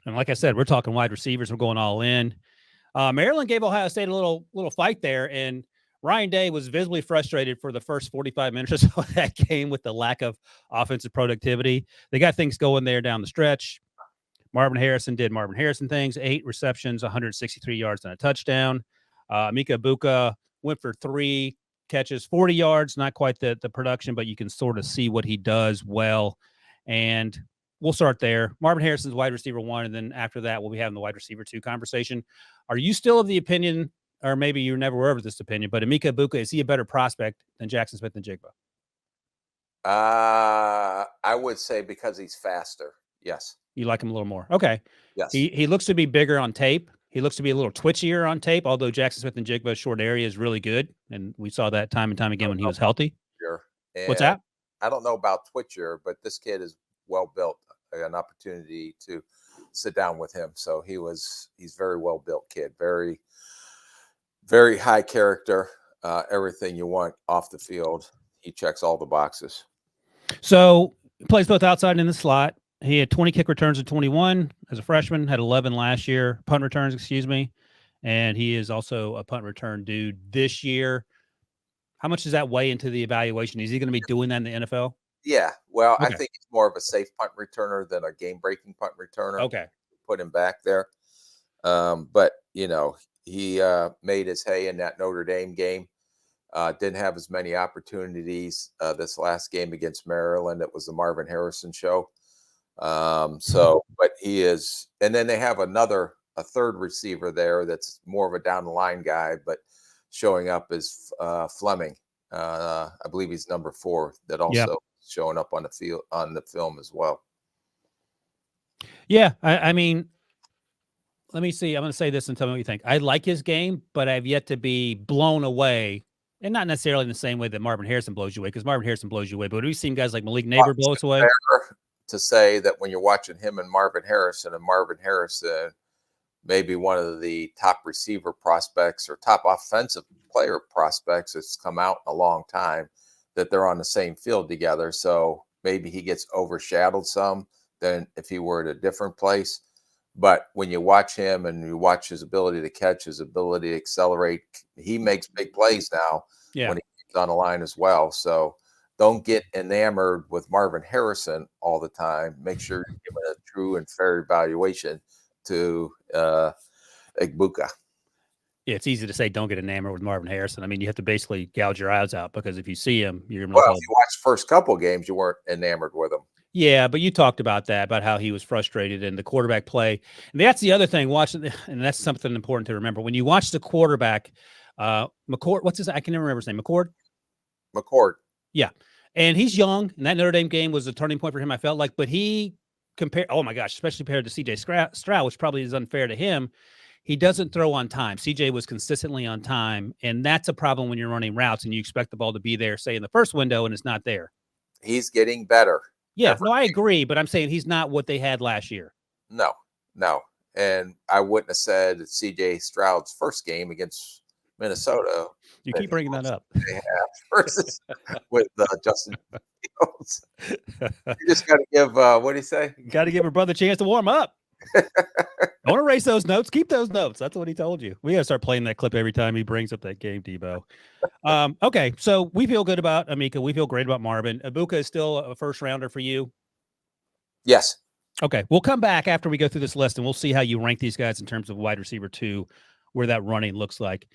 And like I said, we're talking wide receivers. We're going all in. Maryland gave Ohio State a little fight there, and Ryan Day was visibly frustrated for the first 45 minutes or so of that game with the lack of offensive productivity. They got things going there down the stretch. Marvin Harrison did Marvin Harrison things, 8 receptions, 163 yards, and a touchdown. Mika Ibuka went for 3 catches, 40 yards, not quite the production, but you can sort of see what he does well. And we'll start there. Marvin Harrison's wide receiver 1, and then after that, we'll be having the wide receiver 2 conversation. Are you still of the opinion, or maybe you never were of this opinion, but Mika Ibuka, is he a better prospect than Jackson Smith and Jigba? I would say because he's faster. Yes. You like him a little more. Okay. Yes. He looks to be bigger on tape. He looks to be a little twitchier on tape, although Jackson Smith and Jigba's short area is really good. And we saw that time and time again when he was healthy. What's that? I don't know about twitchier, but this kid is well built. I got an opportunity to sit down with him. So he's very well built kid, very, very high character, everything you want off the field. He checks all the boxes. So he plays both outside and in the slot. He had 20 kick returns in 21 as a freshman, had 11 last year, punt returns, excuse me. And he is also a punt return dude this year. How much does that weigh into the evaluation? Is he going to be doing that in the NFL? Yeah. Well, okay. I think he's more of a safe punt returner than a game-breaking punt returner. Okay. Put him back there. But, you know, he made his hay in that Notre Dame game. Didn't have as many opportunities this last game against Maryland. It was the Marvin Harrison show. But he is, and then they have a third receiver there that's more of a down the line guy, but showing up is Fleming. I believe he's number 4 that also showing up on the field on the film as well. Yeah, I mean, let me see. I'm going to say this and tell me what you think. I like his game, but I've yet to be blown away. And not necessarily in the same way that Marvin Harrison blows you away, because Marvin Harrison blows you away. But we've seen guys like Malik Nabers blow us away. To say that when you're watching him and Marvin Harrison maybe one of the top receiver prospects or top offensive player prospects that's come out in a long time, that they're on the same field together. So maybe he gets overshadowed some than if he were at a different place. But when you watch him and you watch his ability to catch, his ability to accelerate, he makes big plays now when he's on the line as well. So don't get enamored with Marvin Harrison all the time. Make sure you give it a true and fair evaluation to Ibuka. Yeah, it's easy to say don't get enamored with Marvin Harrison. I mean, you have to basically gouge your eyes out, because if you see him, you're going to. Well, if you watch the first couple of games, you weren't enamored with him. Yeah, but you talked about that, about how he was frustrated in the quarterback play. And that's the other thing, watching, and that's something important to remember. When you watch the quarterback, McCord, what's his, I can never remember his name, McCord? Yeah. And he's young, and that Notre Dame game was a turning point for him, I felt like. But he oh my gosh, especially compared to C.J. Stroud, which probably is unfair to him, he doesn't throw on time. C.J. was consistently on time, and that's a problem when you're running routes and you expect the ball to be there, say, in the first window, and it's not there. He's getting better. Yeah, no, I agree, but I'm saying he's not what they had last year. No. And I wouldn't have said C.J. Stroud's first game against Minnesota. You keep bringing that up. Versus with Justin Fields. You just got to give, what do you say? Got to give your brother a chance to warm up. Don't erase those notes. Keep those notes. That's what he told you. We got to start playing that clip every time he brings up that game, Debo. Okay, so we feel good about Amika. We feel great about Marvin. Ibuka is still a first rounder for you? Yes. Okay, we'll come back after we go through this list, and we'll see how you rank these guys in terms of wide receiver 2, where that running looks like.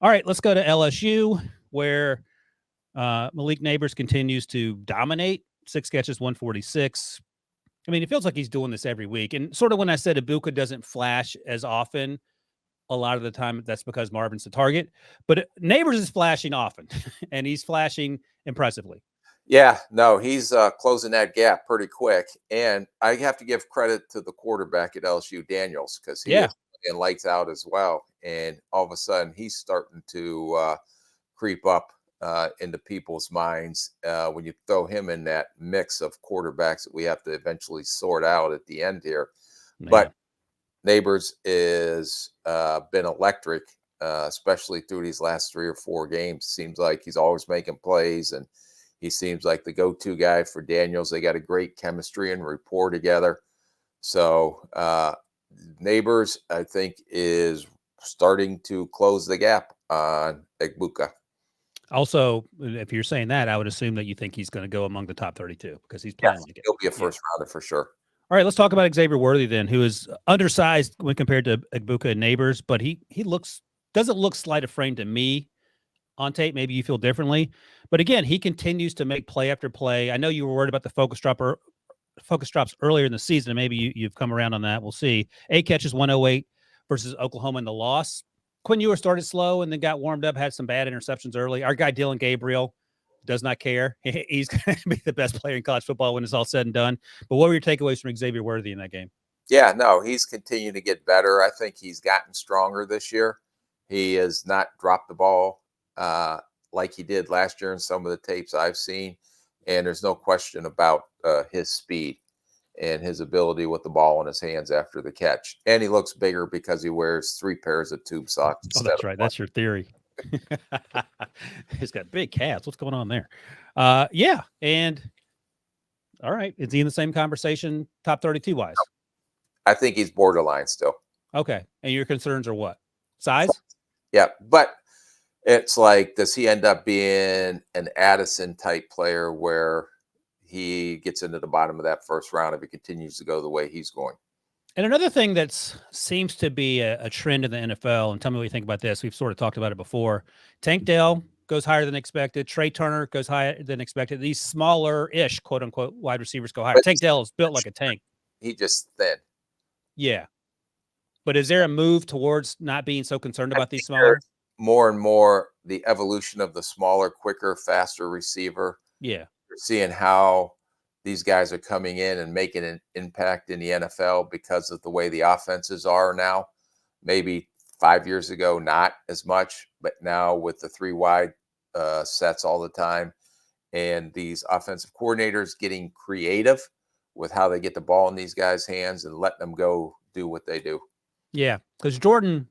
All right, let's go to LSU, where Malik Nabers continues to dominate. 6 catches, 146. I mean, it feels like he's doing this every week. And sort of when I said Ibuka doesn't flash as often, a lot of the time that's because Marvin's the target. But Nabers is flashing often, and he's flashing impressively. Yeah, no, he's closing that gap pretty quick. And I have to give credit to the quarterback at LSU, Daniels, because he is in lights out as well. And all of a sudden, he's starting to creep up into people's minds when you throw him in that mix of quarterbacks that we have to eventually sort out at the end here. Man. But Nabers is been electric, especially through these last 3 or 4 games. Seems like he's always making plays, and he seems like the go-to guy for Daniels. They got a great chemistry and rapport together. So Nabers, I think, is starting to close the gap on Egbuka. Also, if you're saying that, I would assume that you think he's going to go among the top 32 because he's playing like it. He'll be a first rounder for sure. All right, let's talk about Xavier Worthy then, who is undersized when compared to Egbuka and Nabers, but he doesn't look slight of frame to me on tape. Maybe you feel differently, but again, he continues to make play after play. I know you were worried about the focus drops earlier in the season, and maybe you've come around on that. We'll see. 8 catches, 108 versus Oklahoma in the loss. Quinn Ewers started slow and then got warmed up, had some bad interceptions early. Our guy Dylan Gabriel does not care. He's going to be the best player in college football when it's all said and done. But what were your takeaways from Xavier Worthy in that game? Yeah, no, he's continued to get better. I think he's gotten stronger this year. He has not dropped the ball like he did last year in some of the tapes I've seen. And there's no question about his speed and his ability with the ball in his hands after the catch. And he looks bigger because he wears 3 pairs of tube socks. Oh, that's right. That's your theory. He's got big calves. What's going on there? Yeah. And all right. Is he in the same conversation, top 32 wise? I think he's borderline still. Okay. And your concerns are what? Size? Yeah. But it's like, does he end up being an Addison type player where he gets into the bottom of that first round if he continues to go the way he's going? And another thing that seems to be a trend in the NFL, and tell me what you think about this. We've sort of talked about it before. Tank Dell goes higher than expected. Trey Turner goes higher than expected. These smaller-ish, quote unquote, wide receivers go higher. But Tank Dell is built like a tank. He just thin. Yeah. But is there a move towards not being so concerned about these smaller? More and more the evolution of the smaller, quicker, faster receiver. Yeah. You're seeing how these guys are coming in and making an impact in the NFL because of the way the offenses are now. Maybe 5 years ago, not as much, but now with the 3 wide sets all the time and these offensive coordinators getting creative with how they get the ball in these guys' hands and let them go do what they do. Yeah, because Jordan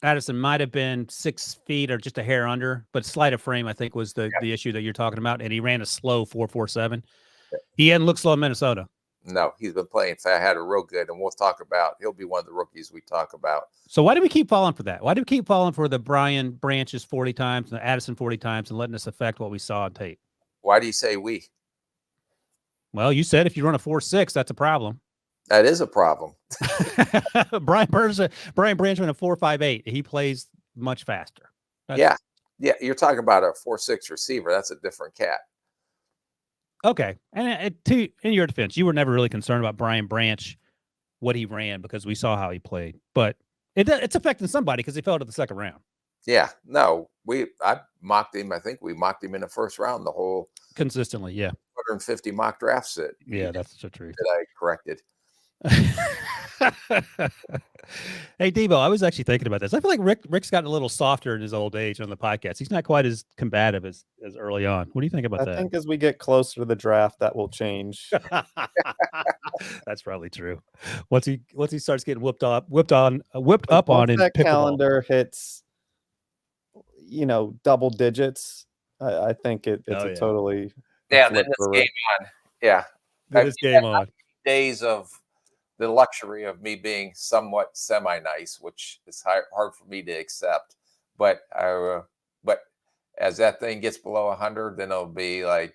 Addison might have been 6 feet or just a hair under, but sleight of frame, I think, was the issue that you're talking about. And he ran a slow 4.47. He hadn't looked slow in Minnesota. No, he's been playing fat, had a real good, and we'll talk about, he'll be one of the rookies we talk about. So why do we keep falling for that? Why do we keep falling for the Brian Branches 40 times and the Addison 40 times and letting us affect what we saw on tape? Why do you say we? Well, you said if you run a 4.6, that's a problem. That is a problem. Brian Branch ran a 4.58. He plays much faster. Yeah. You're talking about a 4.6 receiver. That's a different cat. Okay. And in your defense, you were never really concerned about Brian Branch, what he ran, because we saw how he played. But it's affecting somebody because he fell to the second round. Yeah. No, I mocked him. I think we mocked him in the first round the whole consistently. Yeah. 150 mock drafts. Yeah, that's the truth. That I corrected. Hey, Debo, I was actually thinking about this. I feel like Rick's gotten a little softer in his old age on the podcast. He's not quite as combative as early on. What do you think about that? I think as we get closer to the draft, that will change. That's probably true. Once he starts getting whipped up on in that pickleball. Calendar hits, double digits. I think it's a totally then this game on. Yeah, this game on. Days of the luxury of me being somewhat semi-nice, which is hard for me to accept. But as that thing gets below 100, then it'll be like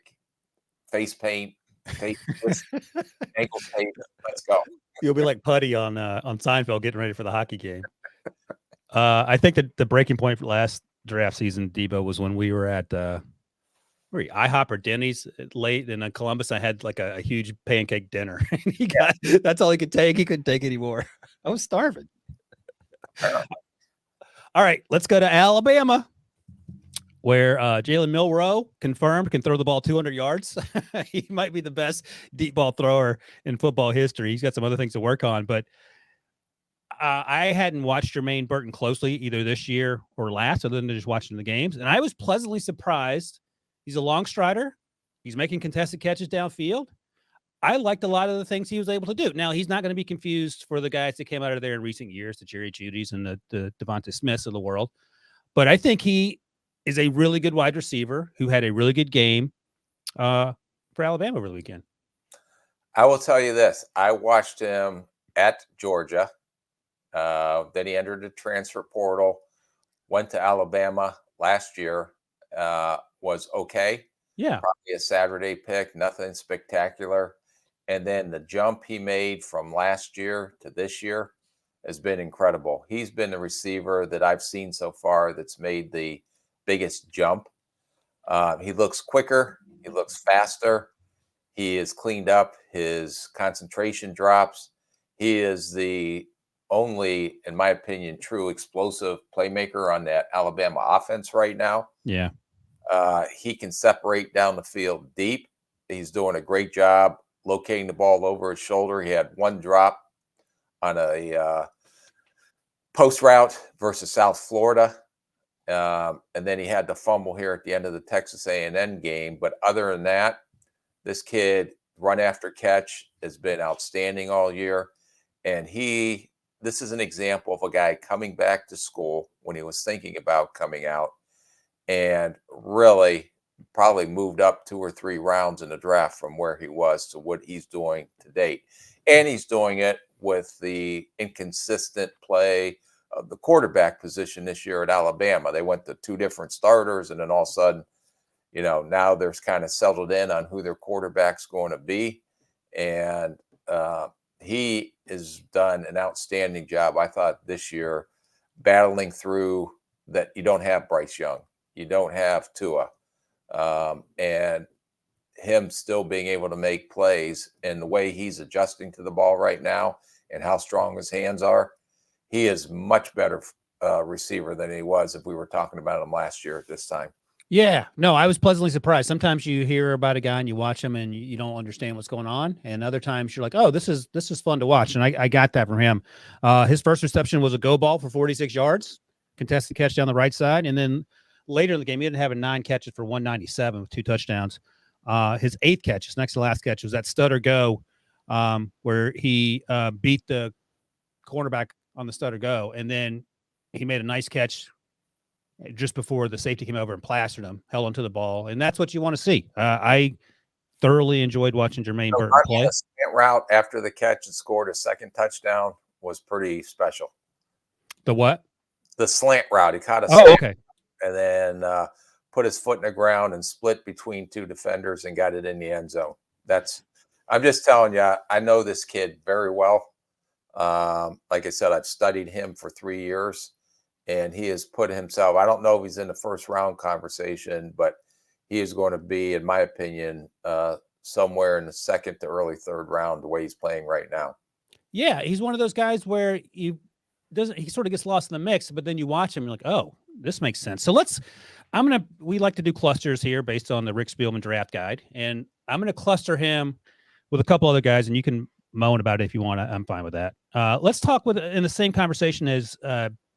face paint, ankle tape. Let's go. You'll be like Putty on Seinfeld getting ready for the hockey game. I think that the breaking point for last draft season, Debo, was when we were at IHOP or Denny's late in Columbus. I had like a huge pancake dinner. That's all he could take. He couldn't take anymore. I was starving. All right, let's go to Alabama, where Jalen Milroe confirmed can throw the ball 200 yards. He might be the best deep ball thrower in football history. He's got some other things to work on, but I hadn't watched Germaine Burton closely either this year or last, other than just watching the games. And I was pleasantly surprised. He's a long strider. He's making contested catches downfield. I liked a lot of the things he was able to do. Now, he's not going to be confused for the guys that came out of there in recent years, the Jerry Judys and the Devonta Smiths of the world. But I think he is a really good wide receiver who had a really good game for Alabama over the weekend. I will tell you this. I watched him at Georgia. Then he entered the transfer portal, went to Alabama last year, was okay. Yeah. Probably a Saturday pick, nothing spectacular. And then the jump he made from last year to this year has been incredible. He's been the receiver that I've seen so far that's made the biggest jump. He looks quicker. He looks faster. He is cleaned up. His concentration drops. He is the only, in my opinion, true explosive playmaker on that Alabama offense right now. Yeah. He can separate down the field deep. He's doing a great job locating the ball over his shoulder. He had one drop on a post route versus South Florida. And then he had the fumble here at the end of the Texas A&M game. But other than that, this kid run after catch has been outstanding all year. And this is an example of a guy coming back to school when he was thinking about coming out and really probably moved up 2 or 3 rounds in the draft from where he was to what he's doing to date. And he's doing it with the inconsistent play of the quarterback position this year at Alabama. They went to 2 different starters, and then all of a sudden, now they're kind of settled in on who their quarterback's going to be. And he has done an outstanding job, I thought, this year, battling through that. You don't have Bryce Young. You don't have Tua. And him still being able to make plays and the way he's adjusting to the ball right now and how strong his hands are, he is much better receiver than he was if we were talking about him last year at this time. Yeah, no, I was pleasantly surprised. Sometimes you hear about a guy and you watch him and you don't understand what's going on. And other times you're like, oh, this is fun to watch. And I got that from him. His first reception was a go ball for 46 yards, contested catch down the right side. And then later in the game, he ended up having 9 catches for 197 with 2 touchdowns. His 8th catch, his next to last catch, was that stutter go where he beat the cornerback on the stutter go. And then he made a nice catch just before the safety came over and plastered him, held onto the ball. And that's what you want to see. I thoroughly enjoyed watching Germaine Burton play. A slant route after the catch and scored a 2nd touchdown was pretty special. The what? The slant route. He caught a slant, okay. And then put his foot in the ground and split between 2 defenders and got it in the end zone. I'm just telling you, I know this kid very well. Like I said, I've studied him for 3 years. And he has put himself, I don't know if he's in the first round conversation, but he is going to be, in my opinion, somewhere in the 2nd to early 3rd round, the way he's playing right now. Yeah, he's one of those guys where he sort of gets lost in the mix, but then you watch him, you're like, oh, this makes sense. So we like to do clusters here based on the Rick Spielman draft guide. And I'm going to cluster him with a couple other guys, and you can moan about it if you want. I'm fine with that. Let's talk in the same conversation as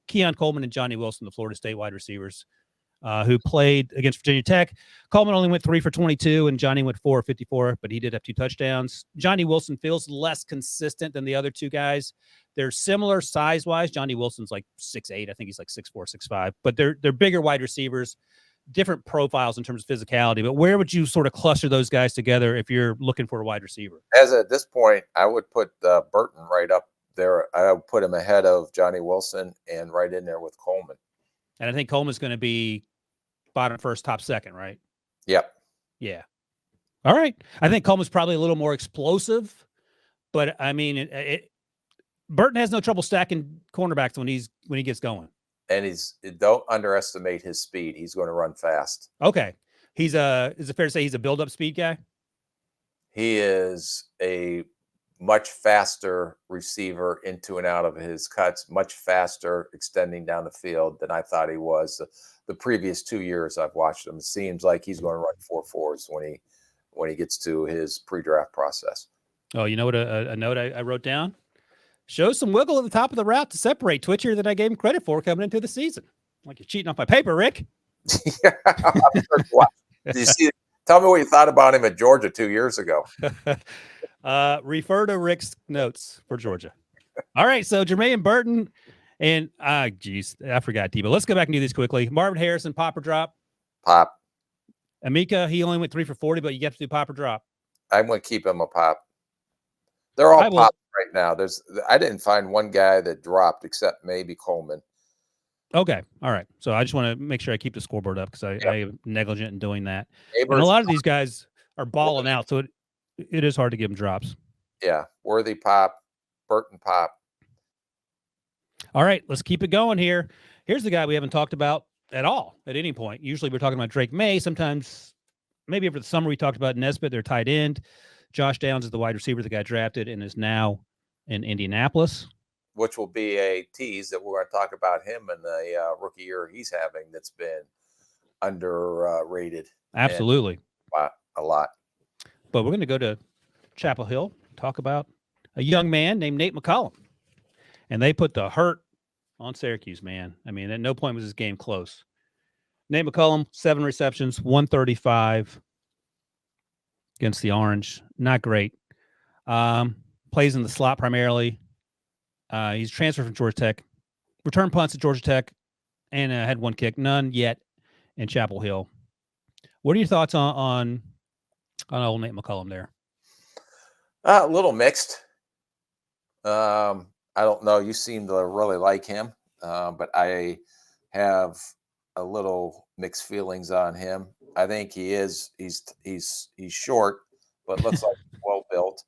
Keon Coleman and Johnny Wilson, the Florida State wide receivers, who played against Virginia Tech. Coleman only went 3 for 22, and Johnny went 4 for 54, but he did have 2 touchdowns. Johnny Wilson feels less consistent than the other 2 guys. They're similar size-wise. Johnny Wilson's like 6'8". I think he's like 6'4", 6'5". But they're bigger wide receivers, different profiles in terms of physicality. But where would you sort of cluster those guys together if you're looking for a wide receiver? As at this point, I would put Burton right up there. I would put him ahead of Johnny Wilson and right in there with Coleman. And I think Coleman's going to be bottom first, top second, right? Yep. Yeah. All right. I think Coleman's probably a little more explosive, but I mean, Burton has no trouble stacking cornerbacks when he gets going. And don't underestimate his speed. He's going to run fast. Okay. Is it fair to say he's a build-up speed guy? He is a much faster receiver into and out of his cuts, much faster extending down the field than I thought he was. The previous 2 years I've watched him, it seems like he's going to run 4.4s when he gets to his pre-draft process. Oh, you know what? A note I wrote down? Show some wiggle at the top of the route to separate Twitcher that I gave him credit for coming into the season. Like you're cheating off my paper, Rick. Yeah, did you see? Tell me what you thought about him at Georgia 2 years ago. Refer to Rick's notes for Georgia. All right, so Germaine Burton and I forgot T, but let's go back and do these quickly. Marvin Harrison, pop or drop? Pop. Amika, he only went 3 for 40, but you have to do pop or drop. I'm going to keep him a pop. They're all popped right now. I didn't find one guy that dropped except maybe Coleman. Okay. All right. So I just want to make sure I keep the scoreboard up because I am negligent in doing that. Nabers, and a lot of these guys are balling out, so it is hard to give them drops. Yeah. Worthy pop, Burton pop. All right. Let's keep it going here. Here's the guy we haven't talked about at all at any point. Usually we're talking about Drake May. Sometimes maybe over the summer we talked about Nesbitt, their tight end. Josh Downs is the wide receiver that got drafted and is now in Indianapolis. Which will be a tease that we're going to talk about him in the rookie year he's having that's been underrated. Absolutely. A lot. But we're going to go to Chapel Hill, talk about a young man named Nate McCollum. And they put the hurt on Syracuse, man. I mean, at no point was this game close. Nate McCollum, 7 receptions, 135 against the Orange. Not great. Plays in the slot primarily. He's transferred from Georgia Tech. Return punts at Georgia Tech and had 1 kick. None yet in Chapel Hill. What are your thoughts on old Nate McCollum there? A little mixed. I don't know. You seem to really like him, but I have a little mixed feelings on him. I think he's short, but looks like well built.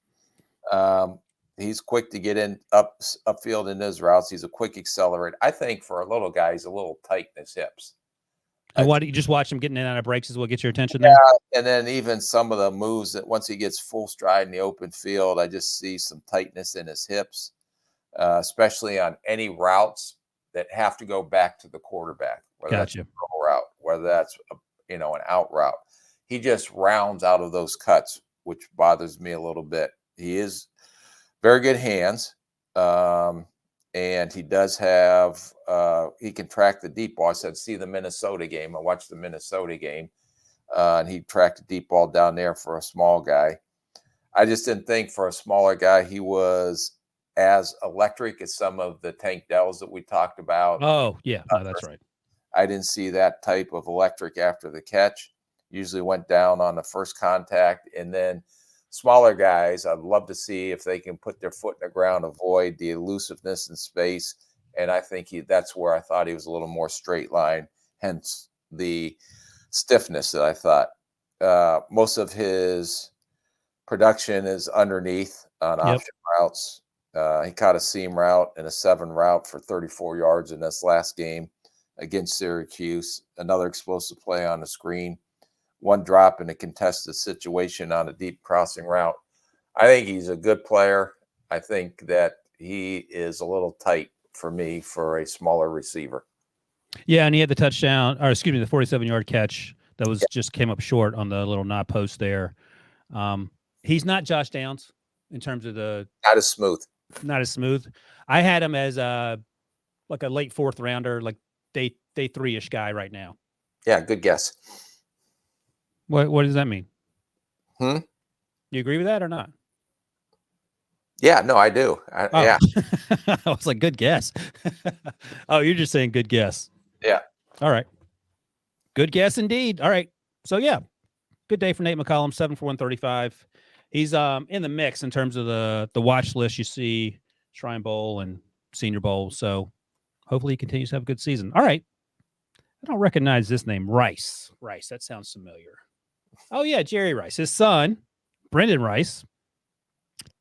He's quick to get in upfield in his routes. He's a quick accelerator. I think for a little guy, he's a little tight in his hips. And why do you just watch him getting in and out of breaks is what gets your attention there? Yeah, and then even some of the moves that once he gets full stride in the open field, I just see some tightness in his hips, especially on any routes that have to go back to the quarterback, whether that's a throw route, whether that's an out route. He just rounds out of those cuts, which bothers me a little bit. He is very good hands. And he does have he can track the deep ball. I said, see the Minnesota game. I watched the Minnesota game, and he tracked the deep ball down there for a small guy. I just didn't think for a smaller guy he was as electric as some of the Tank Dells that we talked about. Oh, yeah. No, that's right. I didn't see that type of electric after the catch. Usually went down on the first contact, and then smaller guys, I'd love to see if they can put their foot in the ground, avoid the elusiveness in space. And I think that's where I thought he was a little more straight line, hence the stiffness that I thought. Most of his production is underneath on option routes. He caught a seam route and a 7 route for 34 yards in this last game against Syracuse. Another explosive play on the screen. 1 drop in a contested situation on a deep crossing route. I think he's a good player. I think that he is a little tight for me for a smaller receiver. Yeah, and he had the touchdown, or excuse me, the 47-yard catch that was just came up short on the little knot post there. He's not Josh Downs in terms of not as smooth. I had him as like a late 4th rounder, like day 3-ish guy right now. Yeah, good guess. What does that mean? You agree with that or not? Yeah, no, I do. Yeah. I was like, good guess. Oh, you're just saying good guess. Yeah. All right. Good guess indeed. All right. So, yeah, good day for Nate McCollum, 7 for 135. He's in the mix in terms of the watch list you see, Shrine Bowl and Senior Bowl. So hopefully he continues to have a good season. All right. I don't recognize this name, Rice. Rice, that sounds familiar. Oh, yeah, Jerry Rice. His son, Brendan Rice,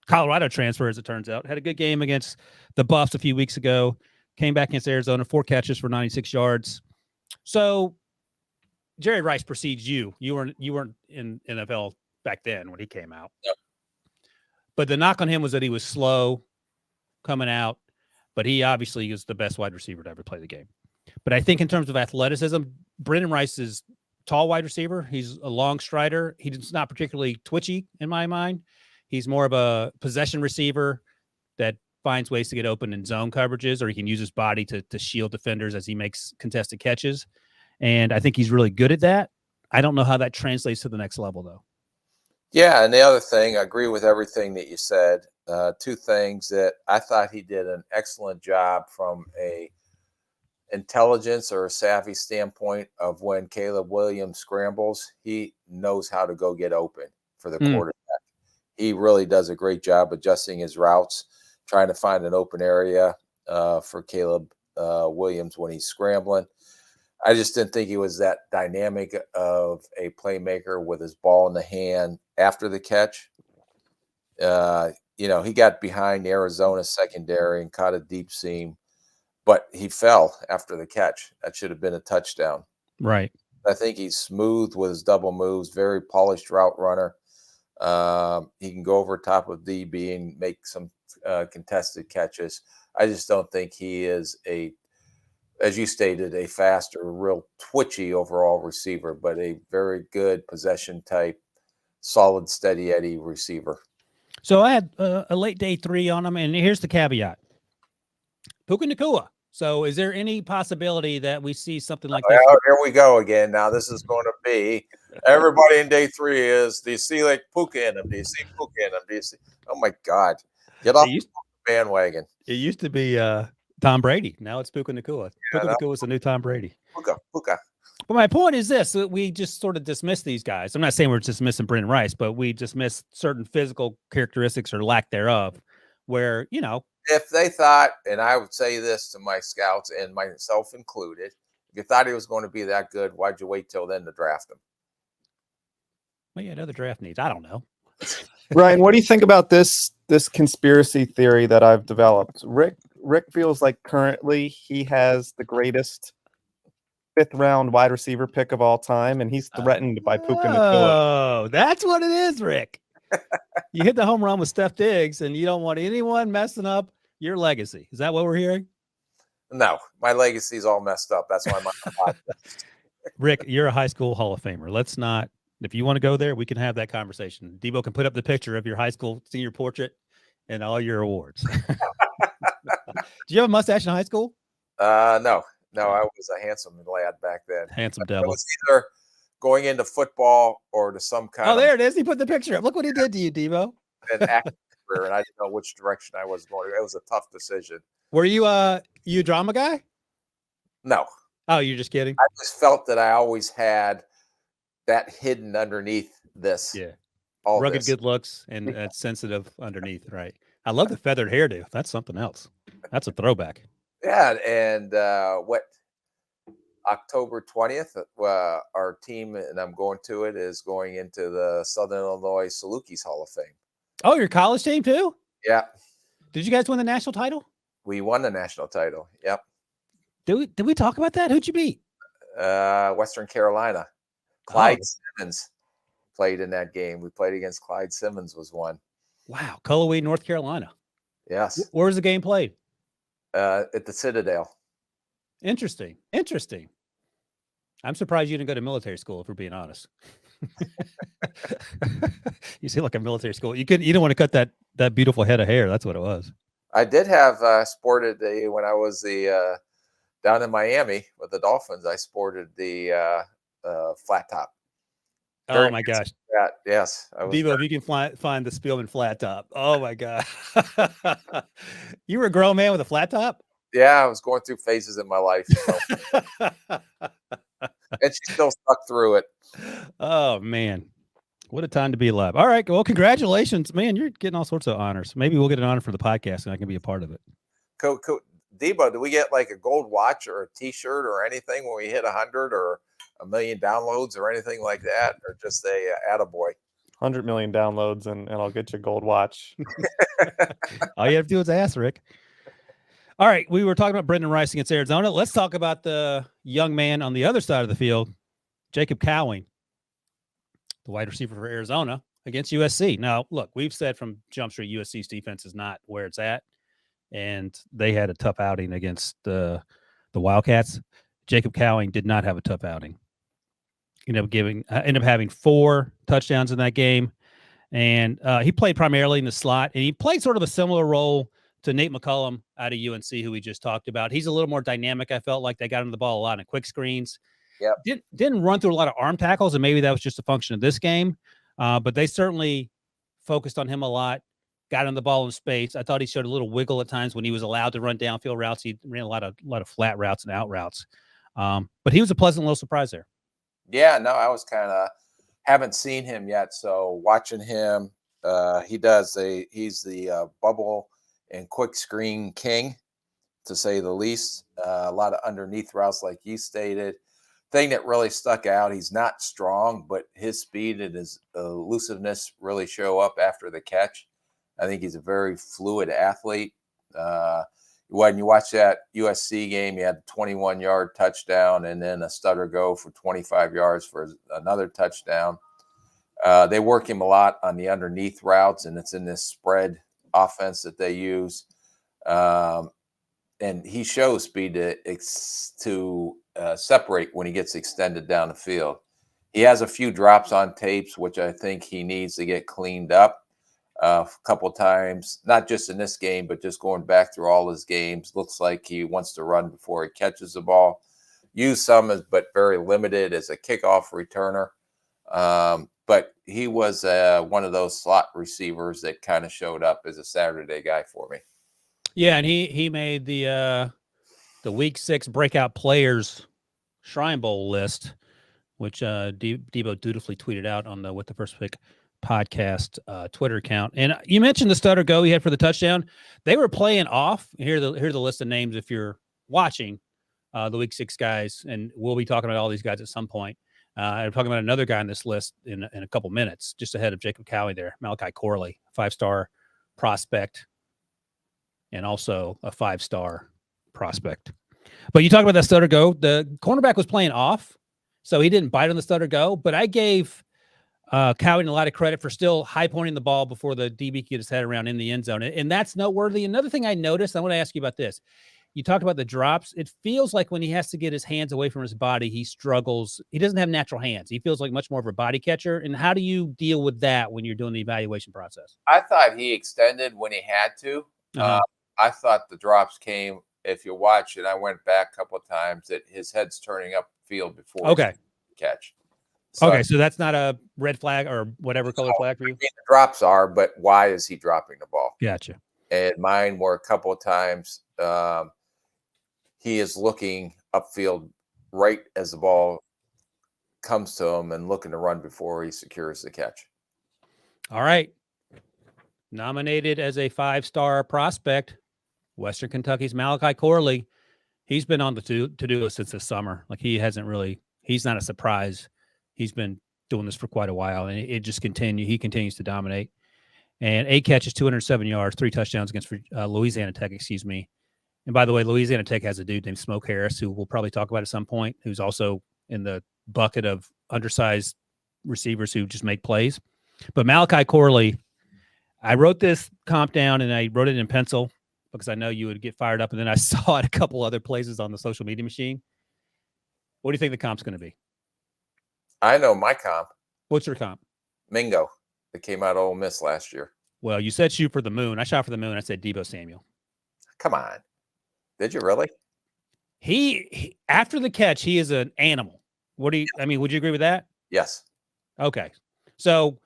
Colorado transfer, as it turns out, had a good game against the Buffs a few weeks ago, came back against Arizona, 4 catches for 96 yards. So Jerry Rice precedes you. You weren't in NFL back then when he came out. Yep. But the knock on him was that he was slow coming out, but he obviously is the best wide receiver to ever play the game. But I think in terms of athleticism, Brendan Rice is tall wide receiver. He's a long strider. He's not particularly twitchy in my mind. He's more of a possession receiver that finds ways to get open in zone coverages, or he can use his body to shield defenders as he makes contested catches. And I think he's really good at that. I don't know how that translates to the next level, though. Yeah, and the other thing, I agree with everything that you said. 2 things that I thought he did an excellent job from a intelligence or a savvy standpoint of when Caleb Williams scrambles, he knows how to go get open for the quarterback. he really does a great job adjusting his routes, trying to find an open area for Caleb Williams when he's scrambling. I just didn't think he was that dynamic of a playmaker with his ball in the hand after the catch. He got behind Arizona's secondary and caught a deep seam, but he fell after the catch. That should have been a touchdown. Right. I think he's smooth with his double moves, very polished route runner. He can go over top of DB and make some contested catches. I just don't think he is as you stated, a fast or real twitchy overall receiver, but a very good possession type, solid, steady Eddie receiver. So I had a late day 3 on him, and here's the caveat. Puka Nacua. So is there any possibility that we see something like this? Well, here we go again. Now this is going to be everybody in day 3 is, do you see like Puka in him? Do you see Puka in him? Do you see? Oh my God. Get off the bandwagon. It used to be Tom Brady. Now it's Puka Nacua. Puka Nacua is the new Tom Brady. Puka. But my point is this: we just sort of dismiss these guys. I'm not saying we're dismissing Brendan Rice, but we dismiss certain physical characteristics or lack thereof. Where if they thought, and I would say this to my scouts and myself included, if you thought he was going to be that good, why'd you wait till then to draft him? Well, yeah, other draft needs. I don't know. Ryan, what do you think about this conspiracy theory that I've developed? Rick feels like currently he has the greatest 5th round wide receiver pick of all time, and he's threatened by Puka Nacua. Oh, that's what it is, Rick. You hit the home run with Steph Diggs, and you don't want anyone messing up your legacy. Is that what we're hearing? No, my legacy's all messed up. That's why I'm Rick, you're a high school Hall of Famer. Let's not. If you want to go there, we can have that conversation. Debo can put up the picture of your high school senior portrait and all your awards. Did you have a mustache in high school? No, I was a handsome lad back then. Handsome devil. I was either going into football or to some kind. Oh, there it is. He put the picture up. Look what he did to you, Debo. An acting career, and I didn't know which direction I was going. It was a tough decision. Were you a drama guy? No. Oh, you're just kidding. I just felt that I always had that hidden underneath this. Yeah. All rugged this. good looks and sensitive underneath, right? I love the feathered hairdo. That's something else. That's a throwback. Yeah, and October 20th, our team, and I'm going to it, is going into the Southern Illinois Salukis Hall of Fame. Oh, your college team too? Yeah. Did you guys win the national title? We won the national title. Yep. Did we talk about that? Who'd you beat? Western Carolina. Clyde Simmons played in that game. We played against Clyde Simmons was one. Wow. Cullowhee, North Carolina. Yes. Where was the game played? At the Citadel. Interesting. I'm surprised you didn't go to military school, if we're being honest. You seem like a military school. You didn't want to cut that beautiful head of hair. That's what it was. I did have sported when I was down in Miami with the Dolphins. I sported the flat top. Oh my gosh. Yes. Debo, if you can find the Spielman flat top. Oh my God. You were a grown man with a flat top? Yeah, I was going through phases in my life. And she still stuck through it. Oh man. What a time to be alive. All right. Well, congratulations, man. You're getting all sorts of honors. Maybe we'll get an honor for the podcast and I can be a part of it. Debo, do we get like a gold watch or a t-shirt or anything when we hit 100 or 1 million downloads or anything like that, or just a attaboy? 100 million downloads and I'll get you a gold watch. All you have to do is ask, Rick. All right, we were talking about Brendan Rice against Arizona. Let's talk about the young man on the other side of the field, Jacob Cowing, the wide receiver for Arizona against USC. Now, look, we've said from Jump Street, USC's defense is not where it's at, and they had a tough outing against the Wildcats. Jacob Cowing did not have a tough outing. Ended up having 4 touchdowns in that game, and he played primarily in the slot, and he played sort of a similar role to Nate McCollum out of UNC, who we just talked about. He's a little more dynamic. I felt like they got him the ball a lot in quick screens. Yep. Didn't run through a lot of arm tackles, and maybe that was just a function of this game. But they certainly focused on him a lot, got him the ball in space. I thought he showed a little wiggle at times when he was allowed to run downfield routes. He ran a lot of flat routes and out routes. But he was a pleasant little surprise there. Yeah, no, I was kind of haven't seen him yet. So watching him He's the bubble and quick screen king, to say the least. A lot of underneath routes, like you stated. Thing that really stuck out, he's not strong, but his speed and his elusiveness really show up after the catch. I think he's a very fluid athlete. When you watch that USC game, he had a 21-yard touchdown and then a stutter go for 25 yards for another touchdown. They work him a lot on the underneath routes, and it's in this spread offense that they use. And he shows speed to separate when he gets extended down the field. He has a few drops on tapes, which I think he needs to get cleaned up a couple times, not just in this game, but just going back through all his games. Looks like he wants to run before he catches the ball. Use some, but very limited as a kickoff returner. But he was one of those slot receivers that kind of showed up as a Saturday guy for me. Yeah, and he made the Week 6 breakout players Shrine Bowl list, which Debo dutifully tweeted out on the With the First Pick podcast Twitter account. And you mentioned the stutter go he had for the touchdown. They were playing off. Here's the list of names if you're watching the Week 6 guys, and we'll be talking about all these guys at some point. I'm talking about another guy on this list in a couple minutes, just ahead of Jacob Cowie there, Malachi Corley, 5-star prospect, and also a 5-star prospect. But you talk about that stutter go. The cornerback was playing off, so he didn't bite on the stutter go. But I gave Cowie a lot of credit for still high pointing the ball before the DB could get his head around in the end zone. And that's noteworthy. Another thing I noticed, I want to ask you about this. You talked about the drops. It feels like when he has to get his hands away from his body, he struggles. He doesn't have natural hands. He feels like much more of a body catcher. And how do you deal with that when you're doing the evaluation process? I thought he extended when he had to. I thought the drops came, if you watch it, I went back a couple of times, that his head's turning up field before okay. catch. So that's not a red flag or whatever color flag for you? The drops are, but why is he dropping the ball? Gotcha. And mine were a couple of times. He is looking upfield right as the ball comes to him and looking to run before he secures the catch. All right. Nominated as a 5-star prospect, Western Kentucky's Malachi Corley. He's been on the to-do list since this summer. Like he's not a surprise. He's been doing this for quite a while, and it just he continues to dominate. And 8 catches, 207 yards, 3 touchdowns against Louisiana Tech, excuse me. And by the way, Louisiana Tech has a dude named Smoke Harris, who we'll probably talk about at some point, who's also in the bucket of undersized receivers who just make plays. But Malachi Corley, I wrote this comp down, and I wrote it in pencil because I know you would get fired up, and then I saw it a couple other places on the social media machine. What do you think the comp's going to be? I know my comp. What's your comp? Mingo, that came out of Ole Miss last year. Well, you said shoot for the moon. I shot for the moon. I said Deebo Samuel. Come on. Did you really? He after the catch, he is an animal. Would you agree with that? Yes. Okay. So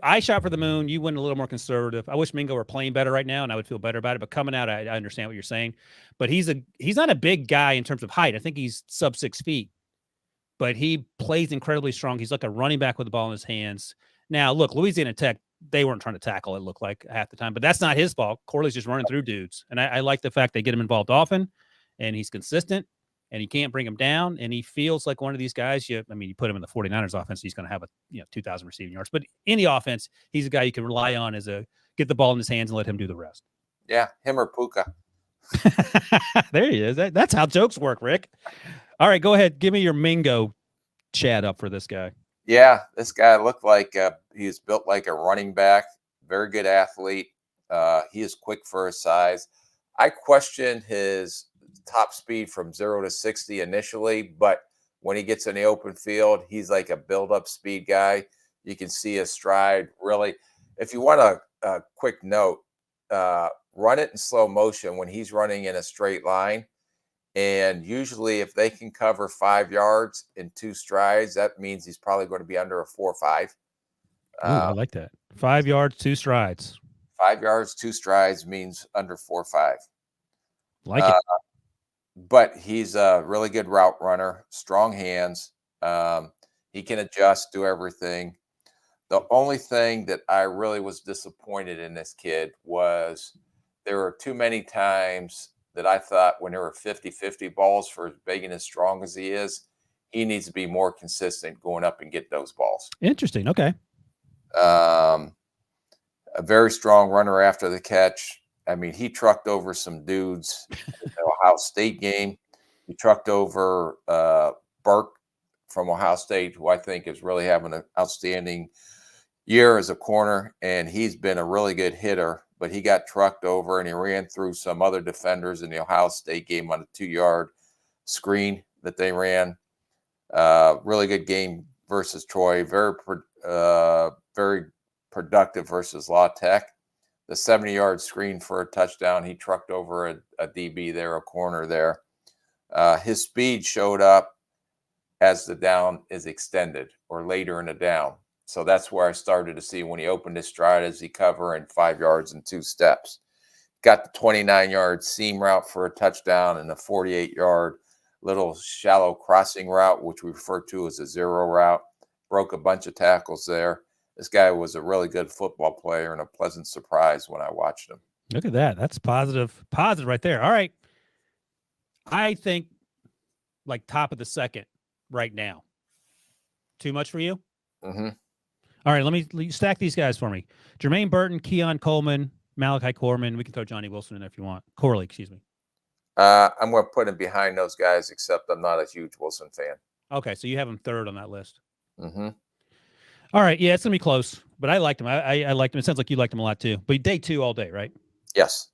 I shot for the moon. You went a little more conservative. I wish Mingo were playing better right now, and I would feel better about it. But coming out, I understand what you're saying. But he's not a big guy in terms of height. I think he's sub 6 feet. But he plays incredibly strong. He's like a running back with the ball in his hands. Now, look, Louisiana Tech, they weren't trying to tackle, it looked like, half the time. But that's not his fault. Corley's just running through dudes. And I like the fact they get him involved often, and he's consistent, and he can't bring him down, and he feels like one of these guys. You put him in the 49ers offense, he's going to have 2,000 receiving yards. But any offense, he's a guy you can rely on as get the ball in his hands and let him do the rest. Yeah, him or Puka. There he is. That's how jokes work, Rick. All right, go ahead. Give me your Mingo chat up for this guy. Yeah, this guy looked like he's built like a running back. Very good athlete. He is quick for his size. I questioned his top speed from 0 to 60 initially, but when he gets in the open field, he's like a build-up speed guy. You can see his stride really. If you want a quick note, run it in slow motion when he's running in a straight line. And usually if they can cover 5 yards in 2 strides, that means he's probably going to be under a 4.5. I like that. 5 yards, 2 strides. 5 yards, 2 strides means under 4.5. Like it. But he's a really good route runner, strong hands. He can adjust, do everything. The only thing that I really was disappointed in this kid was there were too many times that I thought when there were 50-50 balls, for as big and as strong as he is, he needs to be more consistent going up and get those balls. Interesting. Okay. A very strong runner after the catch. I mean, he trucked over some dudes in the Ohio State game. He trucked over Burke from Ohio State, who I think is really having an outstanding year as a corner, and he's been a really good hitter, but he got trucked over and he ran through some other defenders in the Ohio State game on a 2-yard screen that they ran. Really good game versus Troy. Very productive versus La Tech. The 70-yard screen for a touchdown, he trucked over a DB there, a corner there. His speed showed up as the down is extended or later in the down. So that's where I started to see when he opened his stride as he cover in 5 yards and 2 steps. Got the 29-yard seam route for a touchdown and a 48-yard little shallow crossing route, which we refer to as a zero route. Broke a bunch of tackles there. This guy was a really good football player and a pleasant surprise when I watched him. Look at that. That's positive right there. All right. I think like top of the second right now. Too much for you? Mm-hmm. All right, let me stack these guys for me. Germaine Burton, Keon Coleman, Malachi Corley. We can throw Johnny Wilson in there if you want. Corley, excuse me. I'm going to put him behind those guys, except I'm not a huge Wilson fan. Okay, so you have him third on that list. Mm-hmm. All right, yeah, it's going to be close, but I liked him. I liked him. It sounds like you liked him a lot too. But day 2 all day, right? Yes.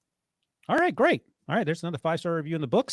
All right, great. All right, there's another 5-star review in the books.